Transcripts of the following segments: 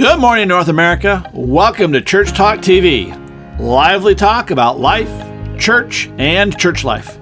Good morning, North America. Welcome to Church Talk TV. Lively talk about life, church, and church life.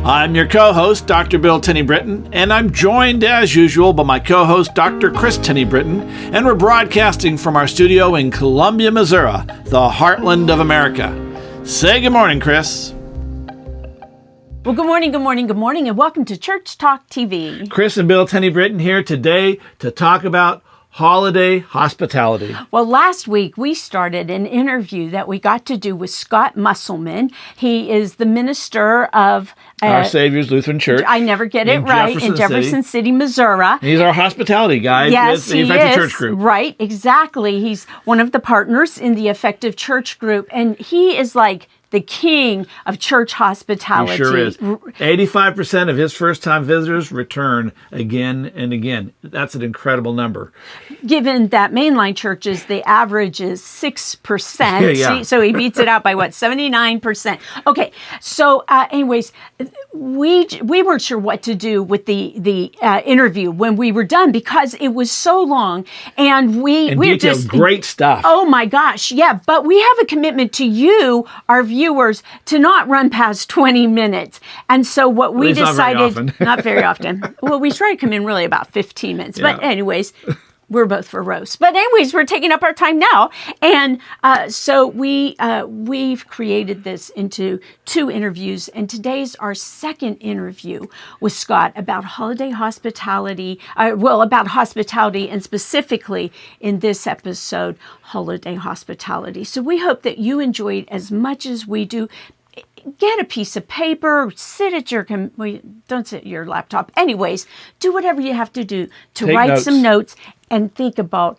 I'm your co-host, Dr. Bill Britton, and I'm joined, as usual, by my co-host, Dr. Kris Britton, and we're broadcasting from our studio in Columbia, Missouri, the heartland of America. Say good morning, Kris. Well, good morning, and welcome to Church Talk TV. Kris and Bill Britton here today to talk about holiday hospitality. Well, last week we started an interview that we got to do with Scott Musselman. He is the minister of Our Saviors Lutheran Church. I never get it right, in Jefferson City, Missouri. He's our hospitality guy with the Effective Church Group. Right, exactly. He's one of the partners in the Effective Church Group, and he is like the king of church hospitality. He sure is. 85% of his first-time visitors return again and again. That's an incredible number. Given that mainline churches, the average is 6%. Yeah. So he beats it out by, 79%. Okay, so anyways, we weren't sure what to do with the interview when we were done because it was so long. And we detailed great stuff. Oh my gosh, yeah. But we have a commitment to you, our viewers, to not run past 20 minutes. And so what we decided, not very often. Well, we try to come in really about 15 minutes. Yeah. But anyways, we're both for roast. But anyways, we're taking up our time now. And so we've created this into 2 interviews. And today's our second interview with Scott about holiday hospitality. About hospitality, and specifically in this episode, holiday hospitality. So we hope that you enjoy it as much as we do. Get a piece of paper, sit at your, don't sit at your laptop. Anyways, do whatever you have to do to write some notes and think about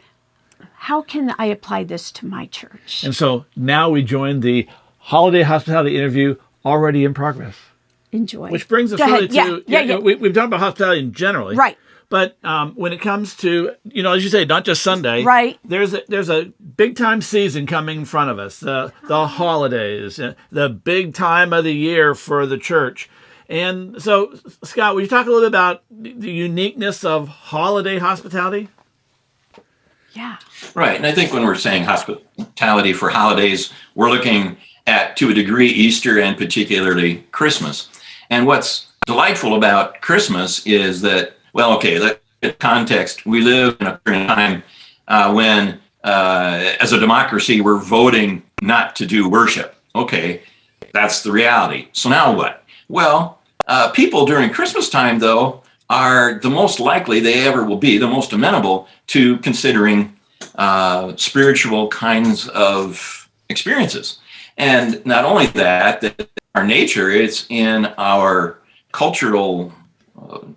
how can I apply this to my church. And so now we join the holiday hospitality interview already in progress. Enjoy. Which brings us really to, we've talked about hospitality in generally. Right. But when it comes to, as you say, not just Sunday, right? There's a big time season coming in front of us, the holidays, the big time of the year for the church. And so, Scott, will you talk a little bit about the uniqueness of holiday hospitality? Yeah. Right. And I think when we're saying hospitality for holidays, we're looking at, to a degree, Easter and particularly Christmas. And what's delightful about Christmas is that, let's get context. We live in a time when, as a democracy, we're voting not to do worship. Okay, that's the reality. So now what? Well, people during Christmas time, though, are the most likely they ever will be, the most amenable to considering spiritual kinds of experiences. And not only that our nature, it's in our cultural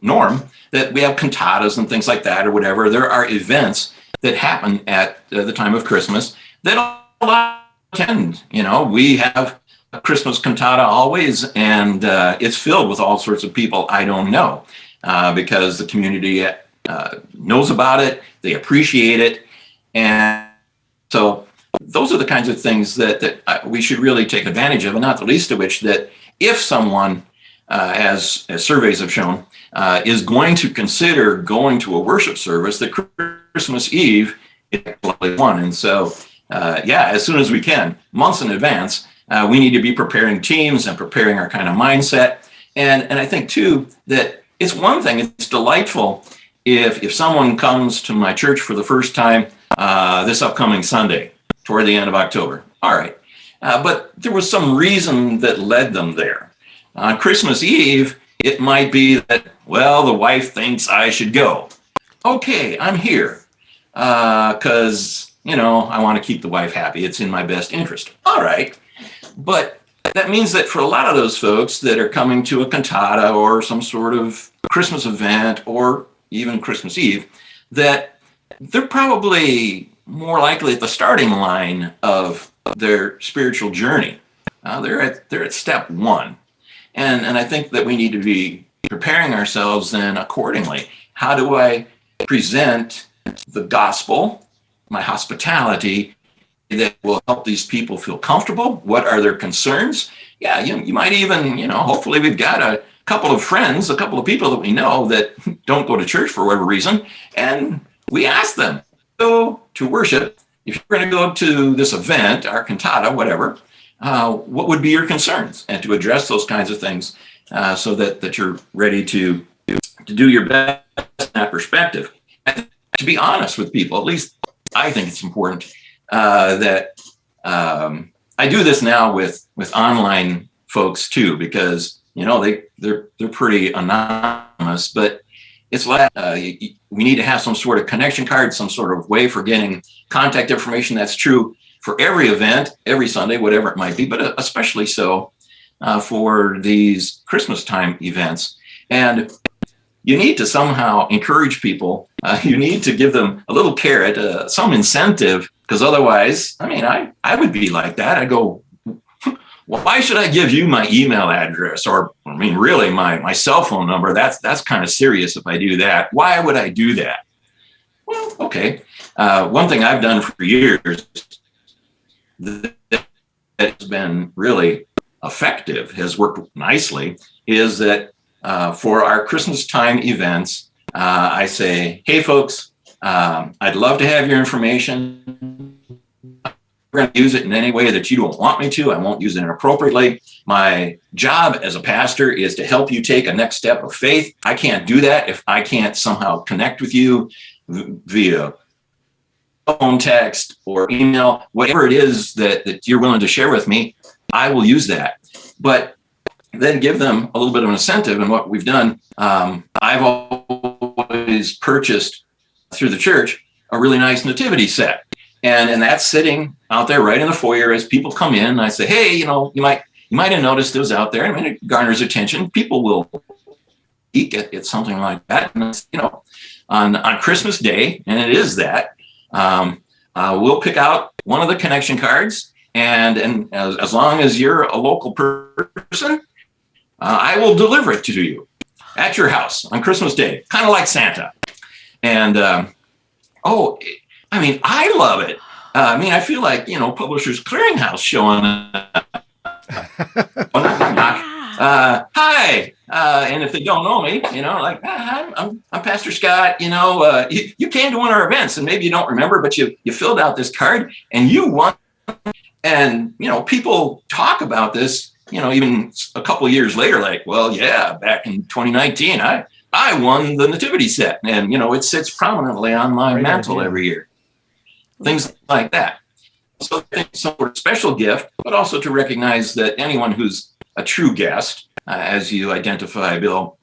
norm that we have cantatas and things like that or whatever. There are events that happen at the time of Christmas that a lot attend. We have a Christmas cantata always, and it's filled with all sorts of people I don't know because the community knows about it, they appreciate it. And so those are the kinds of things that we should really take advantage of, and not the least of which that if someone, as surveys have shown, is going to consider going to a worship service, that Christmas Eve is one. And so, as soon as we can, months in advance, we need to be preparing teams and preparing our kind of mindset. And I think, too, that it's one thing, it's delightful if someone comes to my church for the first time this upcoming Sunday, toward the end of October. All right. But there was some reason that led them there. On Christmas Eve, it might be that, the wife thinks I should go. Okay, I'm here because, I want to keep the wife happy. It's in my best interest. All right. But that means that for a lot of those folks that are coming to a cantata or some sort of Christmas event or even Christmas Eve, that they're probably more likely at the starting line of their spiritual journey. They're at step 1. And I think that we need to be preparing ourselves then accordingly. How do I present the gospel, my hospitality, that will help these people feel comfortable? What are their concerns? Yeah, you might even, hopefully we've got a couple of friends, a couple of people that we know that don't go to church for whatever reason, and we ask them, go to worship, if you're going to go to this event, our cantata, whatever, what would be your concerns? And to address those kinds of things so that you're ready to do your best in that perspective. And to be honest with people, at least I think it's important that I do this now with online folks too, because they're pretty anonymous, but it's like we need to have some sort of connection card, some sort of way for getting contact information. That's true for every event, every Sunday, whatever it might be, but especially so for these Christmas time events. And you need to somehow encourage people. You need to give them a little carrot, some incentive, because otherwise, I would be like that. I go, well, why should I give you my email address or, really my cell phone number? That's kind of serious if I do that. Why would I do that? Well, okay. One thing I've done for years that has been really effective, has worked nicely, is that for our Christmas time events, I say, hey, folks, I'd love to have your information. We're going to use it in any way that you don't want me to. I won't use it inappropriately. My job as a pastor is to help you take a next step of faith. I can't do that if I can't somehow connect with you via phone, text, or email, whatever it is that you're willing to share with me. I will use that. But then give them a little bit of an incentive. And what we've done, I've always purchased through the church a really nice nativity set. And that's sitting out there right in the foyer as people come in. And I say, hey, you might have noticed it was out there. It garners attention. People will peek at something like that. And on Christmas Day, and it is that, we'll pick out one of the connection cards. And as long as you're a local person, I will deliver it to you at your house on Christmas Day, kind of like Santa. And I love it. I feel like, Publishers Clearinghouse showing up. Hi. And if they don't know me, I'm Pastor Scott. You came to one of our events and maybe you don't remember, but you filled out this card and you won. And, people talk about this, even a couple of years later, like, well, yeah, back in 2019, I won the nativity set. And, it sits prominently on my mantle every year. Things like that. So I think some sort of special gift, but also to recognize that anyone who's a true guest, as you identify, Bill,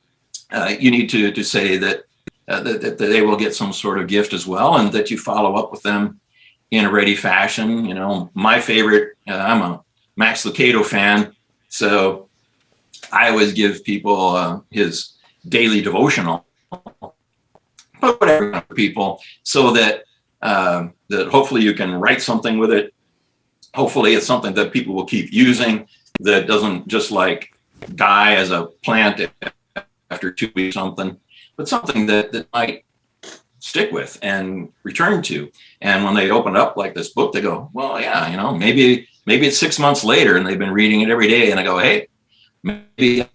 you need to say that they will get some sort of gift as well, and that you follow up with them in a ready fashion. My favorite, I'm a Max Lucado fan, so I always give people his daily devotional, but whatever for people, so that hopefully you can write something with it. Hopefully it's something that people will keep using, that doesn't just like die as a plant after 2 weeks or something, but something that might stick with and return to. And when they open up like this book, they go, well, yeah, maybe it's 6 months later and they've been reading it every day. And I go, hey, maybe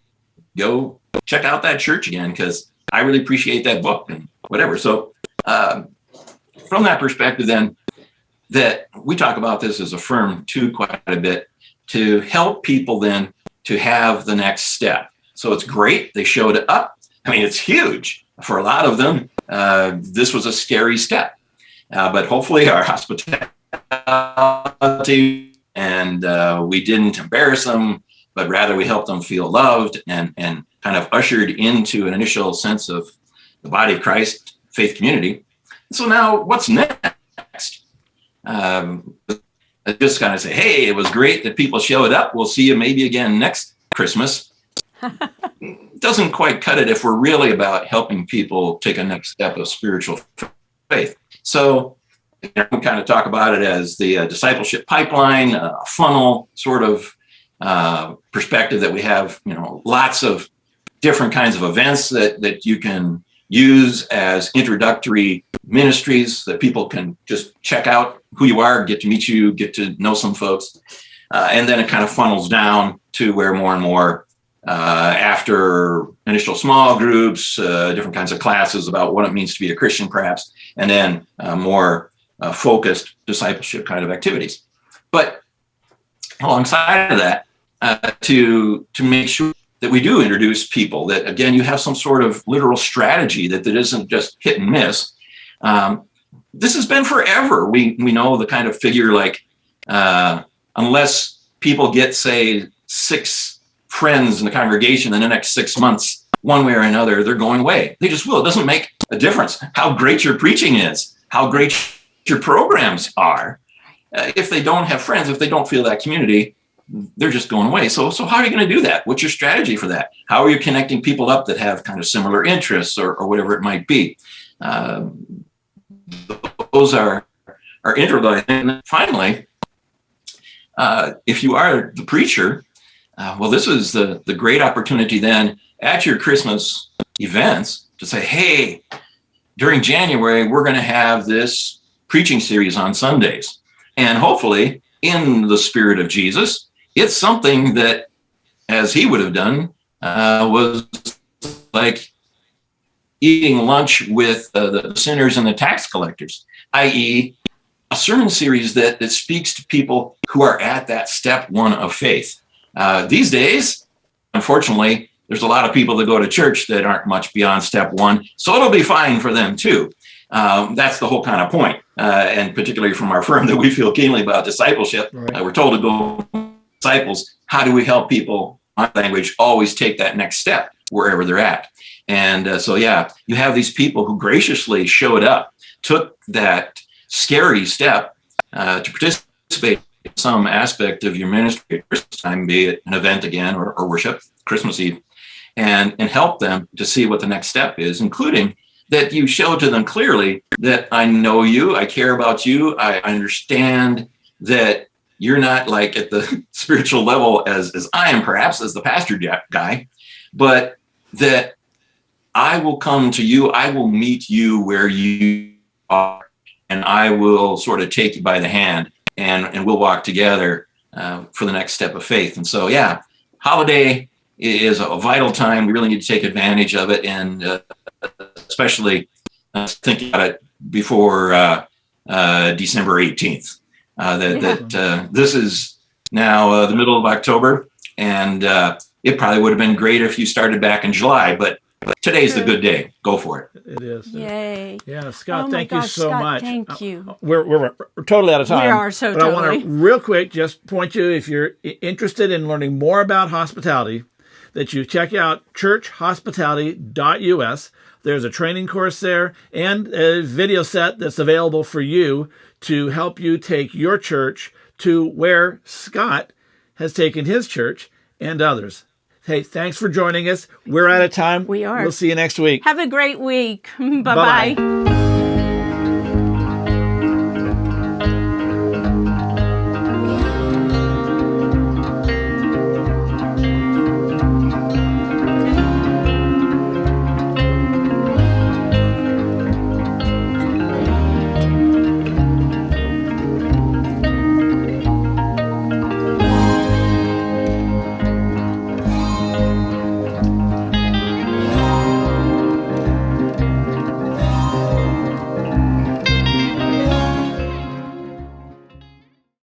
go check out that church again, because I really appreciate that book and whatever. So from that perspective, then, that we talk about this as a firm too quite a bit, to help people then to have the next step. So it's great. They showed up. It's huge for a lot of them. This was a scary step, but hopefully our hospitality and we didn't embarrass them, but rather we helped them feel loved and kind of ushered into an initial sense of the body of Christ, faith community. So now what's next? I just kind of say, hey, it was great that people showed up. We'll see you maybe again next Christmas. Doesn't quite cut it if we're really about helping people take a next step of spiritual faith. So we kind of talk about it as the discipleship pipeline, a funnel sort of perspective that we have, lots of different kinds of events that you can use as introductory ministries that people can just check out who you are, get to meet you, get to know some folks. And then it kind of funnels down to where more and more after initial small groups, different kinds of classes about what it means to be a Christian, perhaps, and then more focused discipleship kind of activities. But alongside of that, to make sure that we do introduce people, that again, you have some sort of literal strategy that isn't just hit and miss. This has been forever. We know the kind of figure like, unless people get, say, 6 friends in the congregation in the next 6 months, one way or another, they're going away. They just will. It doesn't make a difference how great your preaching is, how great your programs are. If they don't have friends, if they don't feel that community, they're just going away. So how are you going to do that? What's your strategy for that? How are you connecting people up that have kind of similar interests or whatever it might be? Those are integral. And finally, if you are the preacher, well, this is the great opportunity then at your Christmas events to say, hey, during January, we're going to have this preaching series on Sundays. And hopefully, in the spirit of Jesus, it's something that, as he would have done, was like eating lunch with the sinners and the tax collectors, i.e., a sermon series that speaks to people who are at that step one of faith. These days, unfortunately, there's a lot of people that go to church that aren't much beyond step one, so it'll be fine for them too. That's the whole kind of point, and particularly from our firm that we feel keenly about discipleship. Right. We're told to go disciples. How do we help people on language always take that next step wherever they're at? And so, yeah, you have these people who graciously showed up, took that scary step to participate in some aspect of your ministry at Christmas time, be it an event again or worship, Christmas Eve, and help them to see what the next step is, including that you show to them clearly that I know you, I care about you, I understand that you're not like at the spiritual level as I am, perhaps as the pastor guy, but that I will come to you, I will meet you where you are, and I will sort of take you by the hand and we'll walk together for the next step of faith. And so, yeah, holiday is a vital time. We really need to take advantage of it, and especially thinking about it before December 18th. This is now the middle of October, and it probably would have been great if you started back in July, but today's the good day. Go for it. It is. Yay. Yeah, Scott, thank you so Scott, much. Thank you. We're totally out of time. We are so but totally. I want to real quick just point you, if you're interested in learning more about hospitality, that you check out churchhospitality.us. There's a training course there and a video set that's available for you to help you take your church to where Scott has taken his church and others. Hey, thanks for joining us. We're out of time. We are. We'll see you next week. Have a great week. Bye-bye.